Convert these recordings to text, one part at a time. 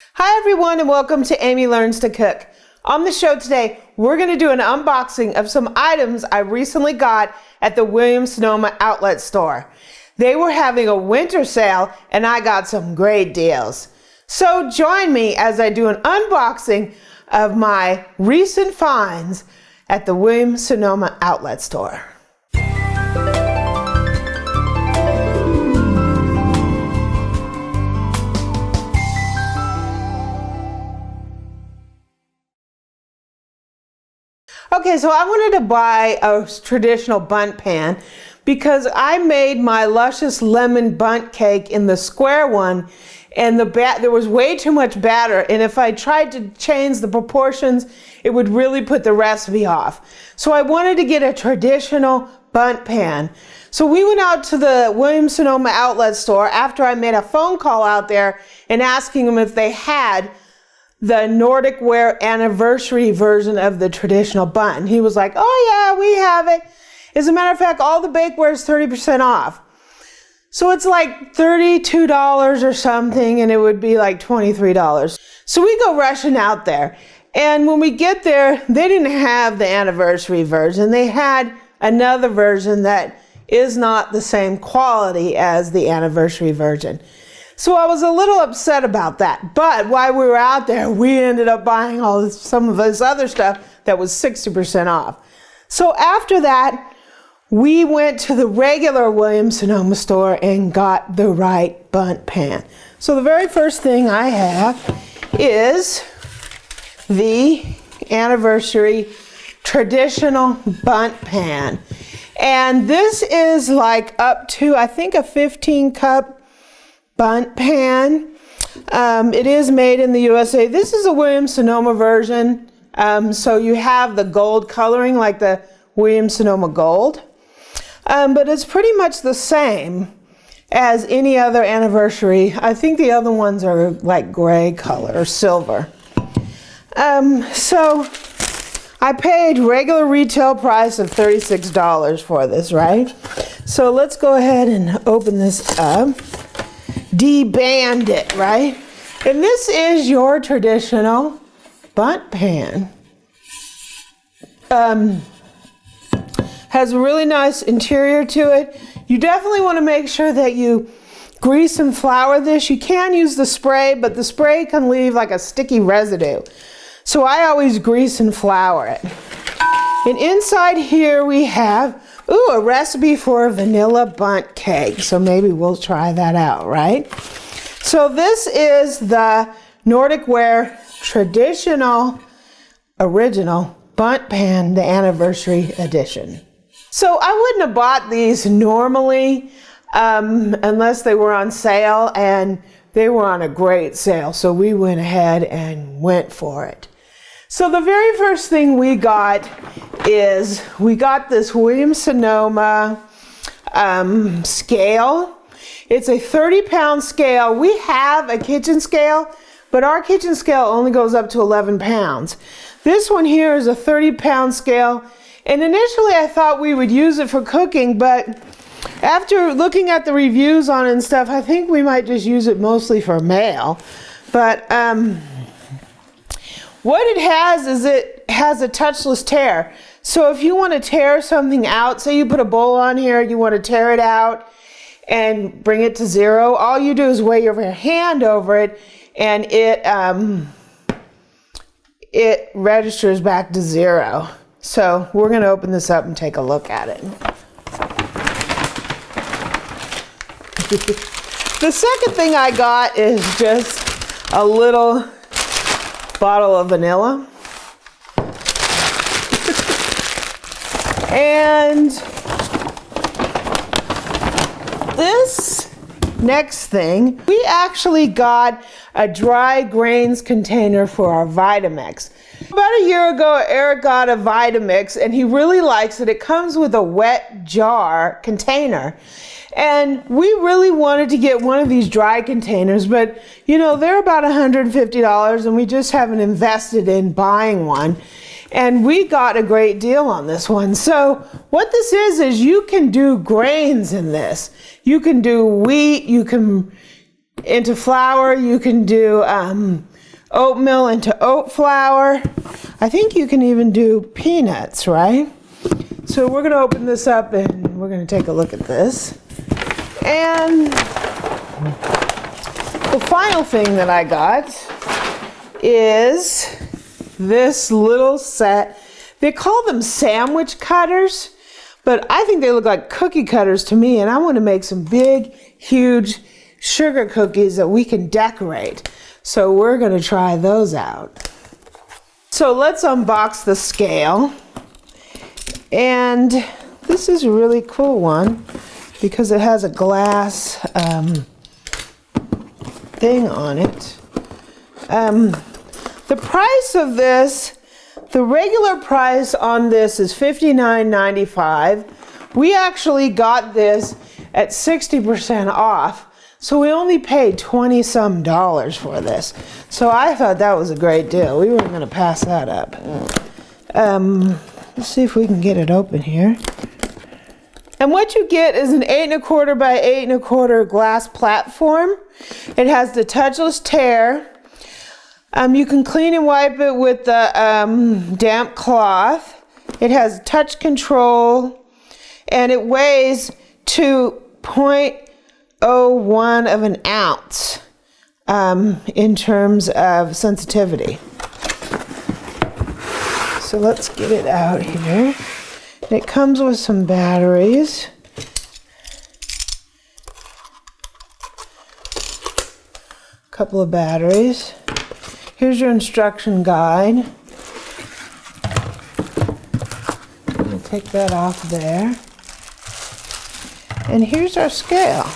Hi everyone and welcome to Amy Learns to Cook. On the show today, we're going to do an unboxing of some items I recently got at the Williams-Sonoma outlet store. They were having a winter sale and I got some great deals. So join me as I do an unboxing of my recent finds at the Williams-Sonoma outlet store. Okay, so I wanted to buy a traditional bundt pan because I made my luscious lemon bundt cake in the square one, and there was way too much batter, and if I tried to change the proportions, it would really put the recipe off. So I wanted to get a traditional bundt pan. So we went out to the Williams-Sonoma outlet store after I made a phone call out there and asking them if they had the Nordic Ware anniversary version of the traditional bundt. And he was like, oh yeah, we have it. As a matter of fact, all the bakeware is 30% off. So it's like $32 or something, and it would be like $23. So we go rushing out there. And when we get there, they didn't have the anniversary version. They had another version that is not the same quality as the anniversary version. So I was a little upset about that, but while we were out there, we ended up buying some of this other stuff that was 60% off. So after that, we went to the regular Williams-Sonoma store and got the right bundt pan. So the very first thing I have is the anniversary traditional bundt pan. And this is like up to, I think, a 15-cup bundt pan. It is made in the USA. This is a Williams-Sonoma version. So you have the gold coloring like the Williams-Sonoma gold. But it's pretty much the same as any other anniversary. I think the other ones are like gray color or silver. So I paid regular retail price of $36 for this, right? So let's go ahead and open this up. Deband it, right? And this is your traditional bundt pan. Has a really nice interior to it. You definitely want to make sure that you grease and flour this. You can use the spray, but the spray can leave like a sticky residue. So I always grease and flour it. And inside here we have a recipe for a vanilla bundt cake. So maybe we'll try that out, right? So this is the Nordic Ware traditional original bundt pan, the anniversary edition. So I wouldn't have bought these normally unless they were on sale, and they were on a great sale. So we went ahead and went for it. So the very first thing we got is we got this Williams-Sonoma scale. It's a 30-pound scale. We have a kitchen scale, but our kitchen scale only goes up to 11 pounds. This one here is a 30-pound scale, and initially I thought we would use it for cooking, but after looking at the reviews on it and stuff, I think we might just use it mostly for mail. But what it has is it has a touchless tear. So if you want to tear something out, say you put a bowl on here, you want to tear it out and bring it to zero, all you do is weigh your hand over it, and it registers back to zero. So we're going to open this up and take a look at it. The second thing I got is just a little bottle of vanilla. And this next thing, we actually got a dry grains container for our Vitamix. About a year ago, Eric got a Vitamix and he really likes it. It comes with a wet jar container. And we really wanted to get one of these dry containers, but you know, they're about $150 and we just haven't invested in buying one. And we got a great deal on this one. So what this is you can do grains in this. You can do wheat, you can into flour, you can do oatmeal into oat flour. I think you can even do peanuts, right? So we're going to open this up and we're going to take a look at this. And the final thing that I got is this little set. They call them sandwich cutters, but I think they look like cookie cutters to me, and I want to make some big, huge sugar cookies that we can decorate. So we're going to try those out. So let's unbox the scale. And this is a really cool one because it has a glass thing on it. The price of this, the regular price on this is $59.95. We actually got this at 60% off, so we only paid $20-some for this. So I thought that was a great deal. We weren't going to pass that up. Let's see if we can get it open here. And what you get is an 8 1/4 by 8 1/4 glass platform. It has the touchless tear. You can clean and wipe it with the damp cloth. It has touch control, and it weighs to 0.01 of an ounce in terms of sensitivity. So let's get it out here. And it comes with some batteries. A couple of batteries. Here's your instruction guide. I'm going to take that off there. And here's our scale.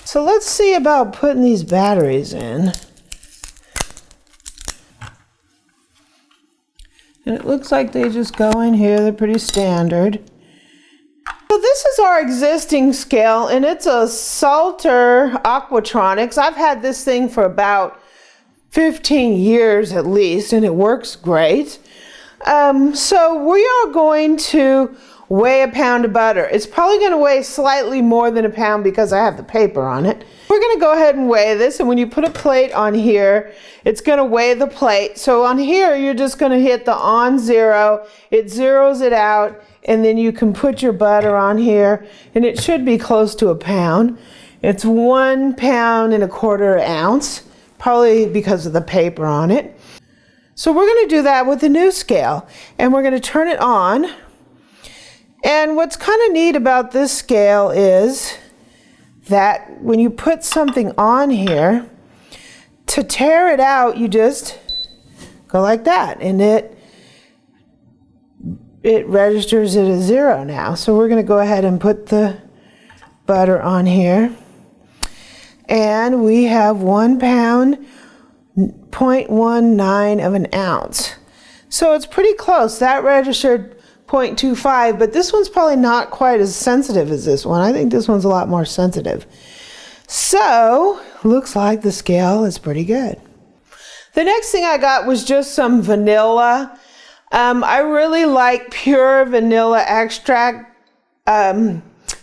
So let's see about putting these batteries in. And it looks like they just go in here. They're pretty standard. So this is our existing scale, and it's a Salter Aquatronics. I've had this thing for about 15 years at least, and it works great. So we are going to weigh a pound of butter. It's probably going to weigh slightly more than a pound because I have the paper on it. We're going to go ahead and weigh this, and when you put a plate on here, it's going to weigh the plate. So on here, you're just going to hit the on zero. It zeroes it out, and then you can put your butter on here, and it should be close to a pound. It's 1 1/4 ounce. Probably because of the paper on it. So we're going to do that with the new scale, and we're going to turn it on. And what's kind of neat about this scale is that when you put something on here, to tear it out, you just go like that, and it registers it as 0 now. So we're going to go ahead and put the butter on here. And we have 1 pound, 0.19 of an ounce. So it's pretty close. That registered 0.25, but this one's probably not quite as sensitive as this one. I think this one's a lot more sensitive. So, looks like the scale is pretty good. The next thing I got was just some vanilla. I really like pure vanilla extract.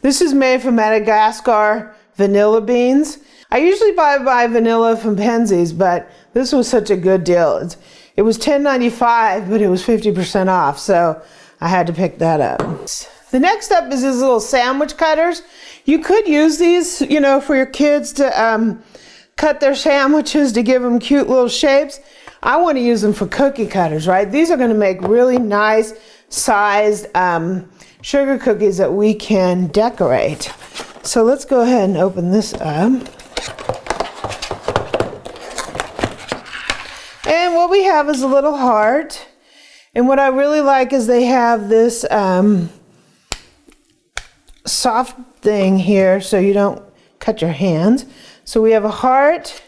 This is made from Madagascar vanilla beans. I usually buy vanilla from Penzeys, but this was such a good deal. It was $10.95, but it was 50% off, so I had to pick that up. The next up is these little sandwich cutters. You could use these, you know, for your kids to cut their sandwiches to give them cute little shapes. I want to use them for cookie cutters, right? These are going to make really nice sized sugar cookies that we can decorate. So let's go ahead and open this up. And what we have is a little heart. And what I really like is they have this soft thing here so you don't cut your hands. So we have a heart,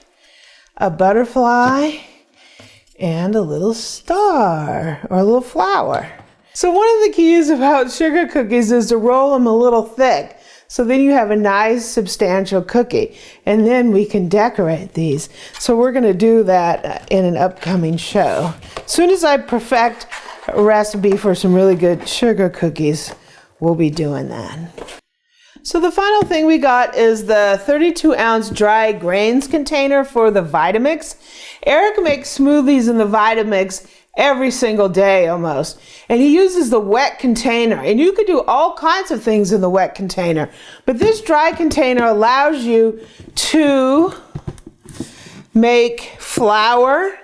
a butterfly, and a little star or a little flower. So one of the keys about sugar cookies is to roll them a little thick. So then you have a nice substantial cookie, and then we can decorate these. So we're going to do that in an upcoming show. As soon as I perfect a recipe for some really good sugar cookies, we'll be doing that. So the final thing we got is the 32-ounce dry grains container for the Vitamix. Eric makes smoothies in the Vitamix every single day almost. And he uses the wet container. And you could do all kinds of things in the wet container. But this dry container allows you to make flour.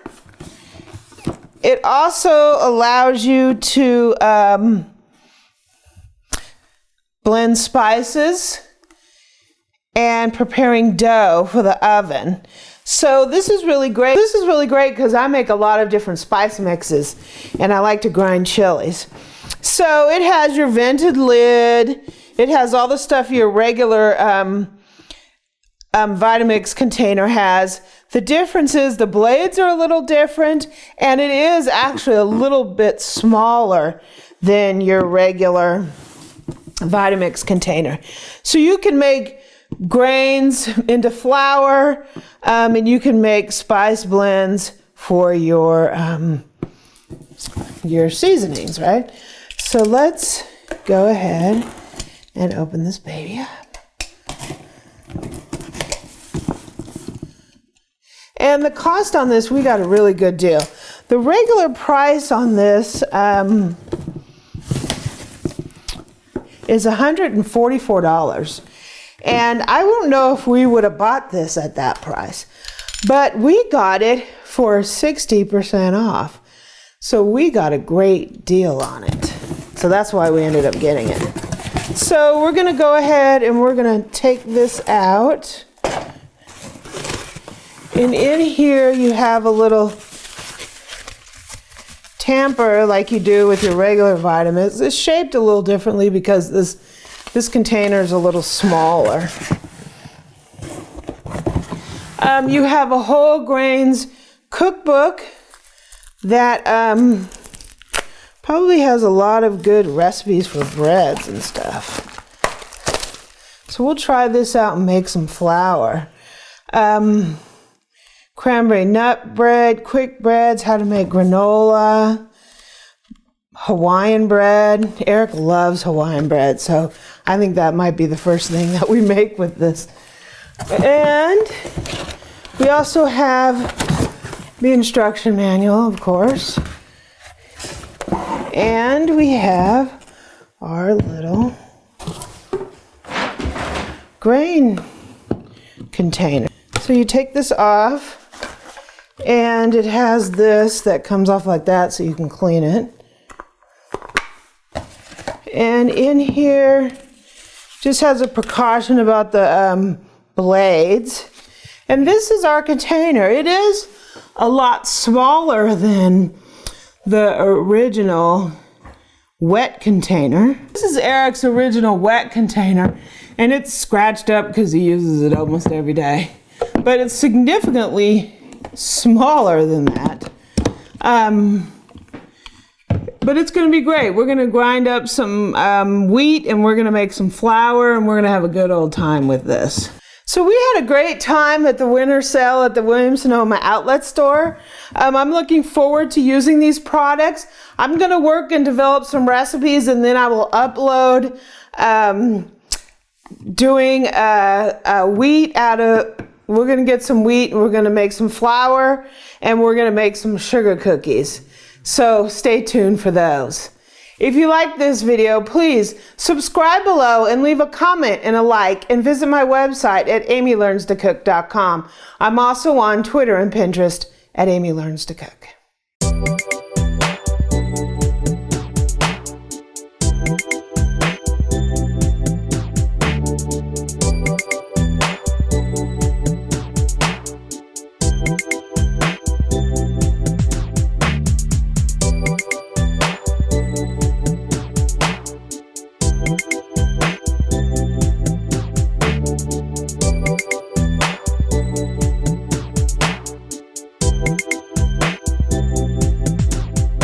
It also allows you to blend spices and preparing dough for the oven. So this is really great. This is really great because I make a lot of different spice mixes and I like to grind chilies. So it has your vented lid. It has all the stuff your regular Vitamix container has. The difference is the blades are a little different and it is actually a little bit smaller than your regular Vitamix container. So you can make grains into flour and you can make spice blends for your seasonings, right? So let's go ahead and open this baby up. And the cost on this, we got a really good deal. The regular price on this is $144. And I don't know if we would have bought this at that price, but we got it for 60% off. So we got a great deal on it. So that's why we ended up getting it. So we're gonna go ahead and we're gonna take this out. And in here you have a little tamper like you do with your regular Vitamix. It's shaped a little differently because this container is a little smaller. You have a whole grains cookbook that probably has a lot of good recipes for breads and stuff. So we'll try this out and make some flour. Cranberry nut bread, quick breads, how to make granola, Hawaiian bread. Eric loves Hawaiian bread, so I think that might be the first thing that we make with this. And we also have the instruction manual, of course. And we have our little grain container. So you take this off, and it has this that comes off like that so you can clean it. And in here just has a precaution about the blades. And this is our container. It is a lot smaller than the original wet container. This is Eric's original wet container, and it's scratched up because he uses it almost every day. But it's significantly smaller than that. But it's going to be great. We're going to grind up some wheat and we're going to make some flour and we're going to have a good old time with this. So we had a great time at the winter sale at the Williams-Sonoma outlet store. I'm looking forward to using these products. I'm going to work and develop some recipes and then I will upload doing wheat out of, we're going to get some wheat and we're going to make some flour and we're going to make some sugar cookies. So stay tuned for those. If you like this video, please subscribe below and leave a comment and a like and visit my website at amylearnstocook.com. I'm also on Twitter and Pinterest at Amy Learns to Cook.